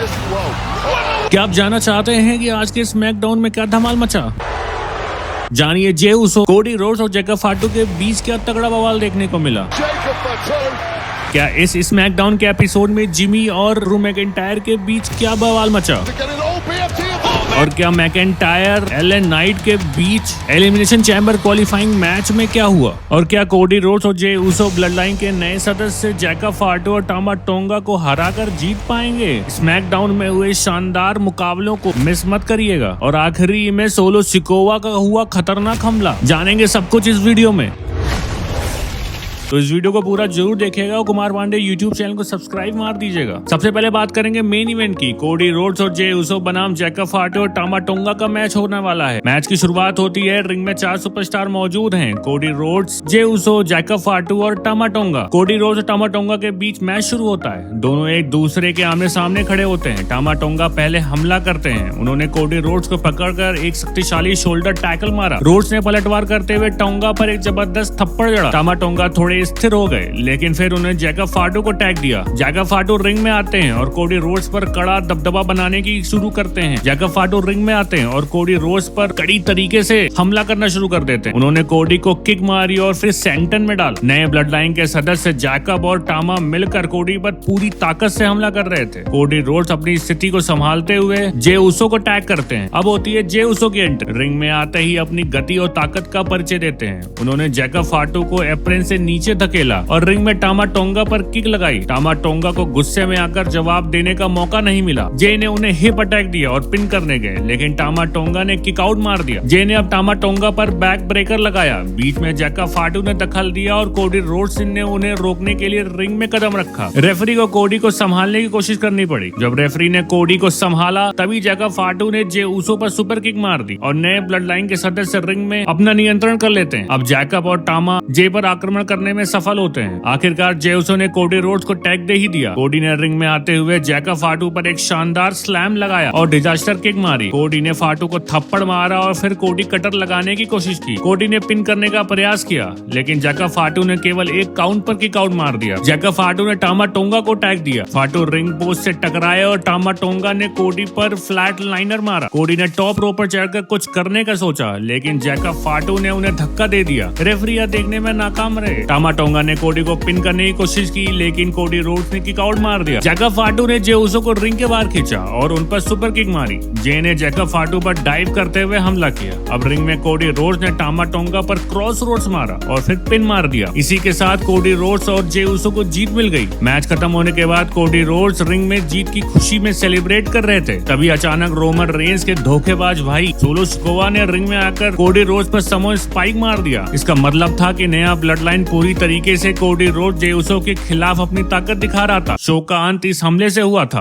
क्या आप जानना चाहते हैं कि आज के स्मैकडाउन में क्या धमाल मचा? जानिए जे उसो, कोडी रोड्स और जैकब फाटू के बीच क्या तगड़ा बवाल देखने को मिला। क्या इस स्मैकडाउन के एपिसोड में जिमी और ड्रू मैकिंटायर के बीच क्या बवाल मचा? और क्या मैकिंटायर एलन नाइट के बीच एलिमिनेशन चैम्बर क्वालिफाइंग मैच में क्या हुआ? और क्या कोडी रोड्स और जे उसो ब्लड लाइन के नए सदस्य जैकब फाटू और टामा टोंगा को हराकर जीत पाएंगे? स्मैकडाउन में हुए शानदार मुकाबलों को मिस मत करिएगा। और आखिरी में सोलो सिकोवा का हुआ खतरनाक हमला, जानेंगे सब कुछ इस वीडियो में। तो इस वीडियो को पूरा जरूर देखिएगा और कुमार पांडे यूट्यूब चैनल को सब्सक्राइब मार दीजिएगा। सबसे पहले बात करेंगे मेन इवेंट की। कोडी रोड्स और जे उसो बनाम जैकब फाटू और टामा टोंगा का मैच होने वाला है। मैच की शुरुआत होती है, रिंग में 4 सुपरस्टार मौजूद हैं, कोडी रोड्स, जे उसो, जैकब फाटू और टामा टोंगा। कोडी रोड्स और टामा टोंगा के बीच मैच शुरू होता है। दोनों एक दूसरे के आमने सामने खड़े होते हैं। टामा टोंगा पहले हमला करते हैं। उन्होंने कोडी रोड्स को पकड़कर एक शक्तिशाली शोल्डर टैकल मारा। रोड्स ने पलटवार करते हुए टोंगा पर एक जबरदस्त थप्पड़ जड़ा। टामा टोंगा थोड़े स्थिर हो गए, लेकिन फिर उन्हें जैकब फाटू को टैग दिया। जैकब फाटू रिंग में आते हैं और कोडी रोड्स पर कड़ा दबदबा बनाने की शुरू करते हैं। जैकब फाटू रिंग में आते हैं और कोडी रोड्स पर कड़ी तरीके से हमला करना शुरू कर देते हैं। उन्होंने कोडी को किक मारी और फिर सेंटन में डाल। नए ब्लड लाइन के सदस्य जैकब और टामा मिलकर कोडी पर पूरी ताकत से हमला कर रहे थे। कोडी रोड्स अपनी स्थिति को संभालते हुए जे उसो को टैग करते हैं। अब होती है जे उसो की एंट्री। रिंग में आते ही अपनी गति और ताकत का परिचय देते हैं। उन्होंने जैकब फाटू को एप्रन से नीचे धकेला और रिंग में टामा टोंगा पर किक लगाई। टामा टोंगा को गुस्से में आकर जवाब देने का मौका नहीं मिला। जे ने उन्हें हिप अटैक दिया और पिन करने गए, लेकिन टामा टोंगा ने किक आउट मार दिया। जे ने अब टामा टोंगा पर बैक ब्रेकर लगाया। बीच में जैकब फाटू ने दखल दिया और कोडी रोड्स ने उन्हें रोकने के लिए रिंग में कदम रखा। रेफरी को कोडी को संभालने की कोशिश करनी पड़ी। जब रेफरी ने कोडी को संभाला, तभी जैकब फाटू ने जे उसो पर सुपर किक मार दी और नए ब्लड लाइन के सदस्य रिंग में अपना नियंत्रण कर लेते हैं। अब जैकब और टामा जे पर आक्रमण करने में सफल होते हैं। आखिरकार जे उसो ने कोडी रोड्स को टैग दे ही दिया। कोडी ने रिंग में आते हुए जैकब फाटू पर एक शानदार स्लैम लगाया और डिजास्टर किक मारी। कोडी ने फाटू को थप्पड़ मारा और फिर कोडी कटर लगाने की कोशिश की। कोडी ने पिन करने का प्रयास किया, लेकिन जैकब फाटू ने केवल एक काउंट पर किक आउट मार दिया। जैकब फाटू ने टामा टोंगा को टैग दिया। फाटू रिंग पोस्ट से टकराया और टामा टोंगा ने कोडी पर फ्लैट लाइनर मारा। कोडी ने टॉप रो पर चढ़कर कुछ करने का सोचा, लेकिन जैकब फाटू ने उन्हें धक्का दे दिया। रेफरी यह देखने में नाकाम रहे। टामा टोंगा ने कोडी को पिन करने की कोशिश की, लेकिन कोडी रोड्स ने किक आउट मार दिया। जैकब फाटू ने जे उसो को रिंग के बाहर खींचा और उन पर सुपर किक मारी। जे ने जैकब फाटू पर डाइव करते हुए हमला किया। अब रिंग में कोडी रोड्स ने टामा टोंगा पर क्रॉस रोड्स मारा और फिर पिन मार दिया। इसी के साथ कोडी रोड्स और जे उसो को जीत मिल गई। मैच खत्म होने के बाद कोडी रोड्स रिंग में जीत की खुशी में सेलिब्रेट कर रहे थे। तभी अचानक रोमन रेंस के धोखेबाज भाई सोलो सिकोवा ने रिंग में आकर कोडी रोड्स पर समो स्पाइक मार दिया। इसका मतलब था कि नया ब्लड लाइन पूरी तरीके से कोडी रोड्स जे उसो के खिलाफ अपनी ताकत दिखा रहा था। शो का अंत इस हमले से हुआ था।